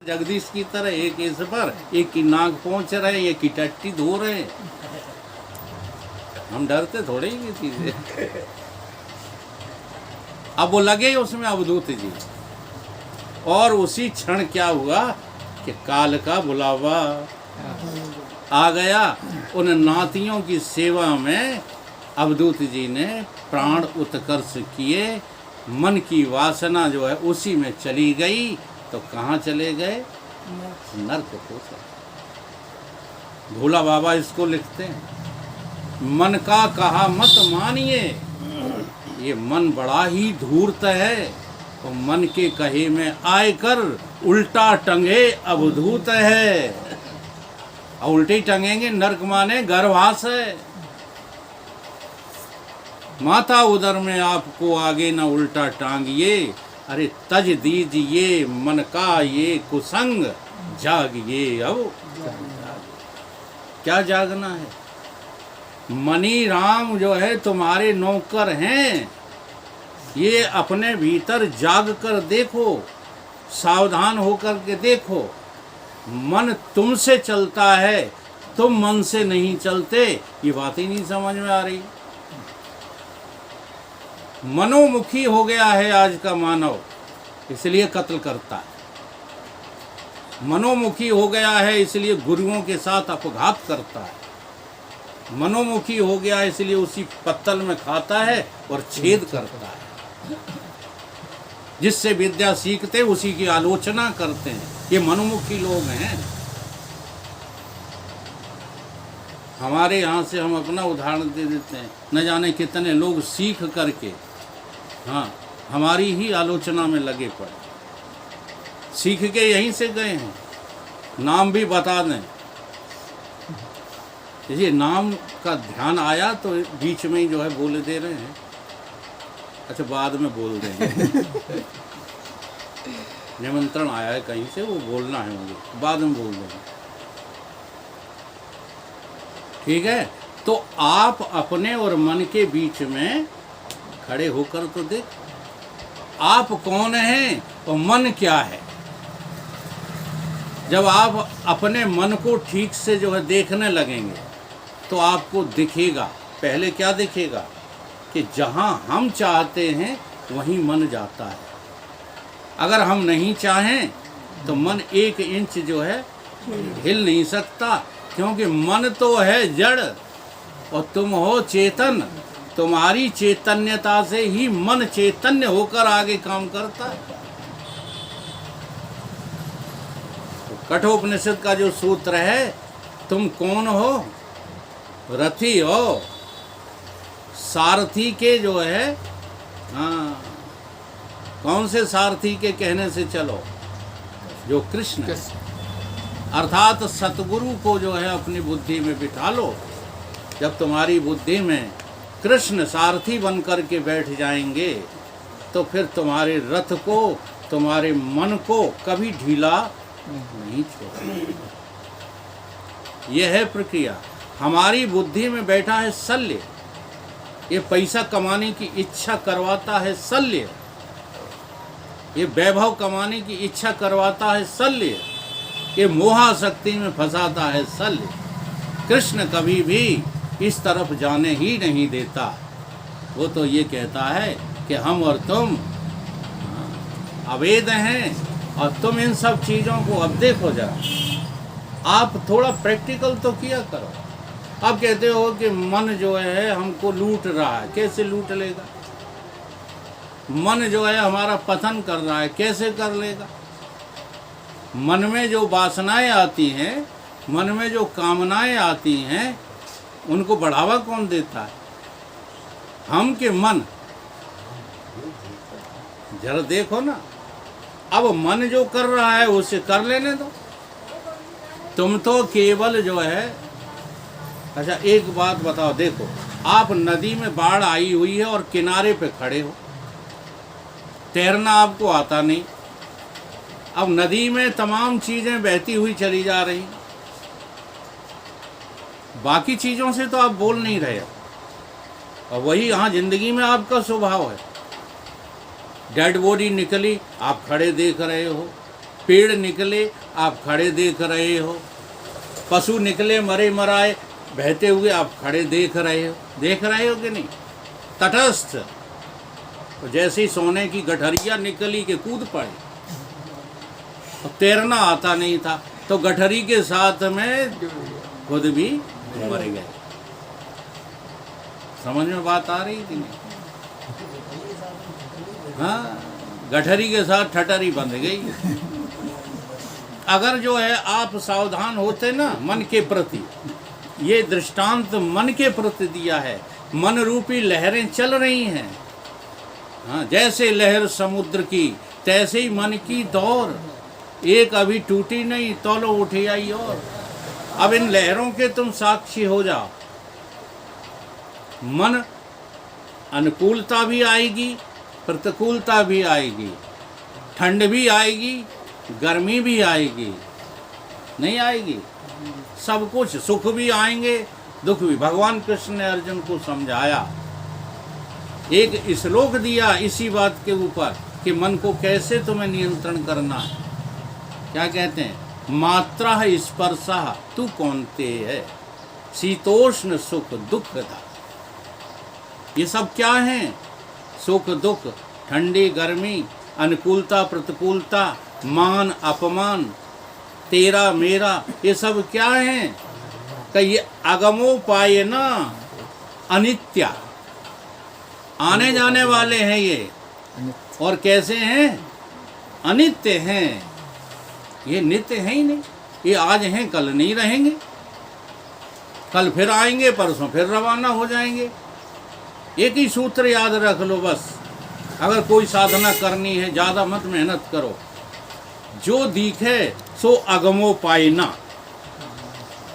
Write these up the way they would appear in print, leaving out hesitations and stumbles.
जगदीश की तरह एक इस पर, एक की नाक पहुंच रहे, एक की टट्टी धो रहे। हम डरते थोड़े ही किसी से। अब वो लगे उसमें अवधूत जी, और उसी क्षण क्या हुआ कि काल का बुलावा आ गया। उन नातियों की सेवा में अवधूत जी ने प्राण उत्कर्ष किए। मन की वासना जो है उसी में चली गई, तो कहाँ चले गए? नरक को। भोला बाबा इसको लिखते हैं, मन का कहा मत मानिए, ये मन बड़ा ही धूर्त है, तो मन के कहे में आए कर उल्टा टंगे अवधूत है। और उल्टे टंगेंगे, नरक माने गर्भवास है। माता उदर में आपको आगे न उल्टा टांगिए, अरे तज दीजिए मन का ये कुसंग, जागिए अब। क्या जागना है? मनी राम जो है तुम्हारे नौकर हैं, ये अपने भीतर जाग कर देखो, सावधान होकर के देखो। मन तुमसे चलता है, तुम मन से नहीं चलते, ये बात ही नहीं समझ में आ रही। मनोमुखी हो गया है आज का मानव, इसलिए कत्ल करता है। मनोमुखी हो गया है इसलिए गुरुओं के साथ अपघात करता है। मनोमुखी हो गया है इसलिए उसी पत्तल में खाता है और छेद करता है। जिससे विद्या सीखते उसी की आलोचना करते हैं। ये मनोमुखी लोग हैं। हमारे यहाँ से हम अपना उदाहरण दे देते हैं, न जाने कितने लोग सीख करके हमारी ही आलोचना में लगे पड़े। सीख के यहीं से गए हैं। नाम भी बता दें, ये नाम का ध्यान आया तो बीच में ही जो है बोल दे रहे हैं। अच्छा, बाद में बोल देंगे। निमंत्रण आया है कहीं से, वो बोलना है मुझे, बाद में बोल देंगे। ठीक है, तो आप अपने और मन के बीच में खड़े होकर तो देख, आप कौन हैं और मन क्या है। जब आप अपने मन को ठीक से जो है देखने लगेंगे तो आपको दिखेगा। पहले क्या दिखेगा कि जहाँ हम चाहते हैं वहीं मन जाता है। अगर हम नहीं चाहें तो मन 1 इंच जो है हिल नहीं सकता, क्योंकि मन तो है जड़ और तुम हो चेतन। तुम्हारी चैतन्यता से ही मन चैतन्य होकर आगे काम करता है। तो कठोपनिषद का जो सूत्र है, तुम कौन हो? रथी हो, सारथी के जो है, कौन से सारथी के कहने से चलो? जो कृष्ण है। अर्थात सतगुरु को जो है अपनी बुद्धि में बिठा लो। जब तुम्हारी बुद्धि में कृष्ण सारथी बन कर के बैठ जाएंगे तो फिर तुम्हारे रथ को, तुम्हारे मन को कभी ढीला नहीं छोड़ेंगे। यह है प्रक्रिया। हमारी बुद्धि में बैठा है शल्य, ये पैसा कमाने की इच्छा करवाता है शल्य, ये वैभव कमाने की इच्छा करवाता है शल्य, ये मोहाशक्ति में फंसाता है शल्य। कृष्ण कभी भी इस तरफ जाने ही नहीं देता। वो तो ये कहता है कि हम और तुम अवैध हैं और तुम इन सब चीज़ों को अब देखो जरा। आप थोड़ा प्रैक्टिकल तो किया करो। आप कहते हो कि मन जो है हमको लूट रहा है, कैसे लूट लेगा? मन जो है हमारा पतन कर रहा है, कैसे कर लेगा? मन में जो वासनाएं आती हैं, मन में जो कामनाएं आती हैं, उनको बढ़ावा कौन देता है? हम के मन। जरा देखो ना, अब मन जो कर रहा है उसे कर लेने दो। तुम तो केवल जो है, अच्छा एक बात बताओ, देखो आप नदी में बाढ़ आई हुई है और किनारे पे खड़े हो, तैरना आपको आता नहीं। अब नदी में तमाम चीजें बहती हुई चली जा रही, बाकी चीजों से तो आप बोल नहीं रहे। और वही यहाँ जिंदगी में आपका स्वभाव है। डेड बॉडी निकली, आप खड़े देख रहे हो, पेड़ निकले आप खड़े देख रहे हो, पशु निकले मरे मराए बहते हुए आप खड़े देख रहे हो कि नहीं? तटस्थ। तो जैसे ही सोने की गठरिया निकली के कूद पड़े, और तैरना आता नहीं था तो गठरी के साथ में खुद भी मर गए। समझ में बात आ रही थी नहीं? हाँ, गठरी के साथ ठटरी बंध गई। अगर जो है आप सावधान होते ना मन के प्रति, ये दृष्टांत मन के प्रति दिया है। मन रूपी लहरें चल रही हैं। हाँ, जैसे लहर समुद्र की तैसे ही मन की दौड़, एक अभी टूटी नहीं तौलो उठी आई और। अब इन लहरों के तुम साक्षी हो जाओ। मन अनुकूलता भी आएगी, प्रतिकूलता भी आएगी, ठंड भी आएगी, गर्मी भी आएगी, नहीं आएगी? सब कुछ, सुख भी आएंगे, दुख भी। भगवान कृष्ण ने अर्जुन को समझाया, एक श्लोक दिया इसी बात के ऊपर कि मन को कैसे तुम्हें नियंत्रण करना है। क्या कहते हैं? मात्रा स्पर्शा तू कौनते है, शीतोष्ण सुख दुखदा। ये सब क्या है? सुख दुख, ठंडी गर्मी, अनुकूलता प्रतिकूलता, मान अपमान, तेरा मेरा, ये सब क्या है? कि ये अगमोपाय ना अनित्या, आने जाने वाले हैं ये। और कैसे हैं? अनित्य हैं। ये नित्य है ही नहीं। ये आज हैं कल नहीं रहेंगे, कल फिर आएंगे, परसों फिर रवाना हो जाएंगे। एक ही सूत्र याद रख लो बस। अगर कोई साधना करनी है ज़्यादा मत मेहनत करो, जो दिखे सो अगमो पाइना।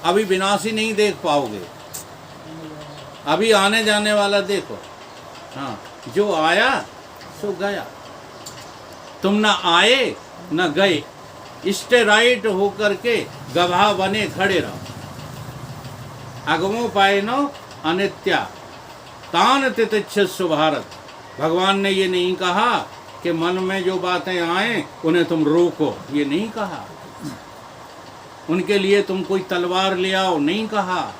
अभी विनाशी नहीं देख पाओगे, अभी आने जाने वाला देखो। हाँ, जो आया सो गया। तुम ना आए न गए, स्टेराइट होकर के गवाह बने खड़े रहो। अगमो पाइनो अनित्या तान तितिक्षस्व भारत। भगवान ने ये नहीं कहा कि मन में जो बातें आए उन्हें तुम रोको, ये नहीं कहा। उनके लिए तुम कोई तलवार ले आओ, नहीं कहा।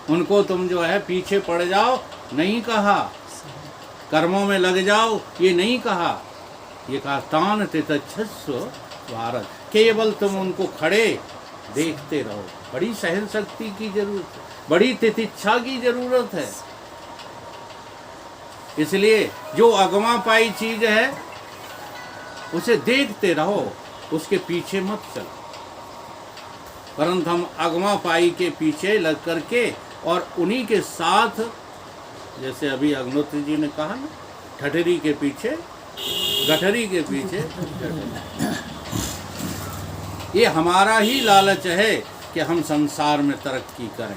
उनको तुम जो है पीछे पड़ जाओ, नहीं कहा। कर्मों में लग जाओ, ये नहीं कहा। ये कहा तान तितिक्षस्व भारत। केवल तुम उनको खड़े देखते रहो। बड़ी सहन शक्ति की जरूरत है, बड़ी तितिक्षा की जरूरत है। इसलिए जो अगमा पाई चीज है उसे देखते रहो, उसके पीछे मत चलो। परंतु हम अगमा पाई के पीछे लग करके और उन्हीं के साथ, जैसे अभी अग्निहोत्री जी ने कहा ना, ठठरी के पीछे, गठरी के पीछे। ये हमारा ही लालच है कि हम संसार में तरक्की करें।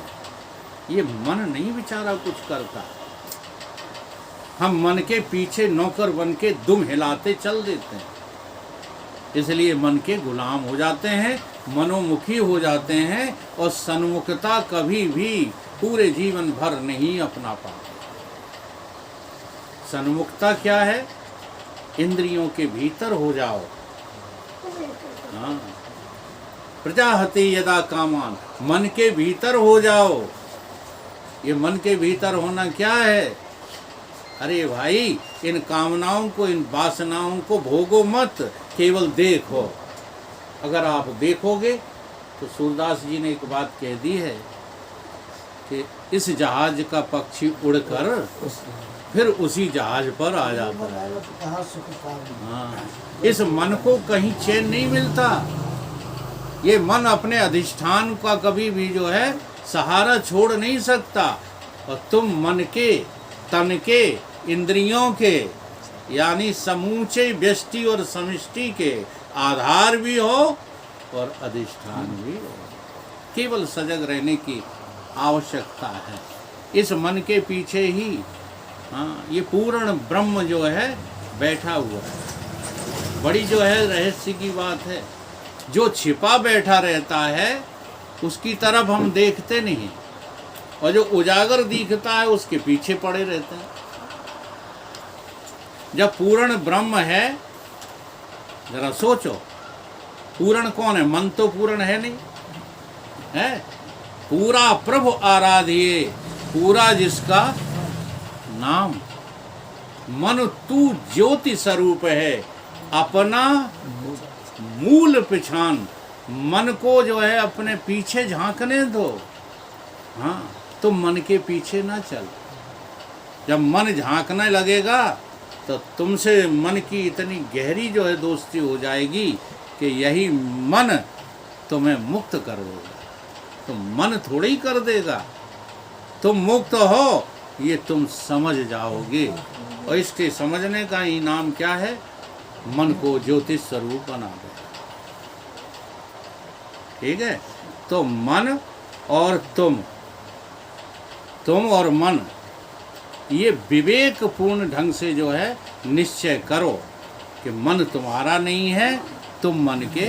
ये मन नहीं बेचारा कुछ करता। हम मन के पीछे नौकर बन के दुम हिलाते चल देते हैं। इसलिए मन के गुलाम हो जाते हैं, मनोमुखी हो जाते हैं और सन्मुखता कभी भी पूरे जीवन भर नहीं अपना पाते। सन्मुखता क्या है? इंद्रियों के भीतर हो जाओ। हाँ, प्रजाहते यदा कामान, मन के भीतर हो जाओ। ये मन के भीतर होना क्या है? अरे भाई, इन कामनाओं को, इन वासनाओं को भोगो मत, केवल देखो। अगर आप देखोगे तो सूरदास जी ने एक बात कह दी है कि इस जहाज का पक्षी उड़कर फिर उसी जहाज पर आ जाता है। हाँ, इस मन को कहीं चैन नहीं मिलता। ये मन अपने अधिष्ठान का कभी भी जो है सहारा छोड़ नहीं सकता। और तुम मन के, तन के, इंद्रियों के, यानी समूचे व्यष्टि और समष्टि के आधार भी हो और अधिष्ठान भी हो। केवल सजग रहने की आवश्यकता है। इस मन के पीछे ही हाँ, ये पूर्ण ब्रह्म जो है बैठा हुआ है। बड़ी जो है रहस्य की बात है। जो छिपा बैठा रहता है उसकी तरफ हम देखते नहीं, और जो उजागर दिखता है उसके पीछे पड़े रहते हैं। जब पूर्ण ब्रह्म है जरा सोचो, पूर्ण कौन है? मन तो पूर्ण है नहीं, है पूरा प्रभु आराध्य, पूरा जिसका नाम। मन तू ज्योति स्वरूप है, अपना मूल पहचान। मन को जो है अपने पीछे झांकने दो। हाँ, तो मन के पीछे ना चल। जब मन झांकने लगेगा तो तुमसे मन की इतनी गहरी जो है दोस्ती हो जाएगी कि यही मन तुम्हें मुक्त कर देगा। तो मन थोड़ी ही कर देगा, तुम मुक्त हो ये तुम समझ जाओगे। और इसके समझने का इनाम क्या है? मन को ज्योति स्वरूप बना दे। ठीक है, तो मन और तुम और मन, ये विवेकपूर्ण ढंग से जो है निश्चय करो कि मन तुम्हारा नहीं है, तुम मन के।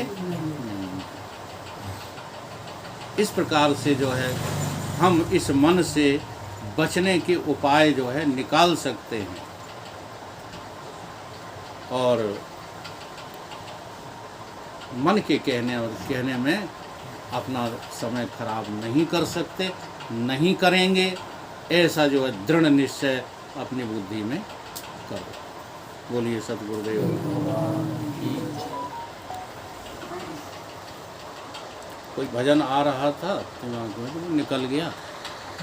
इस प्रकार से जो है हम इस मन से बचने के उपाय जो है निकाल सकते हैं और मन के कहने में अपना समय खराब नहीं कर सकते, नहीं करेंगे। ऐसा जो है दृढ़ निश्चय अपनी बुद्धि में करो। बोलिए सतगुरुदेव। कोई भजन आ रहा था दिमाग में, तो निकल गया।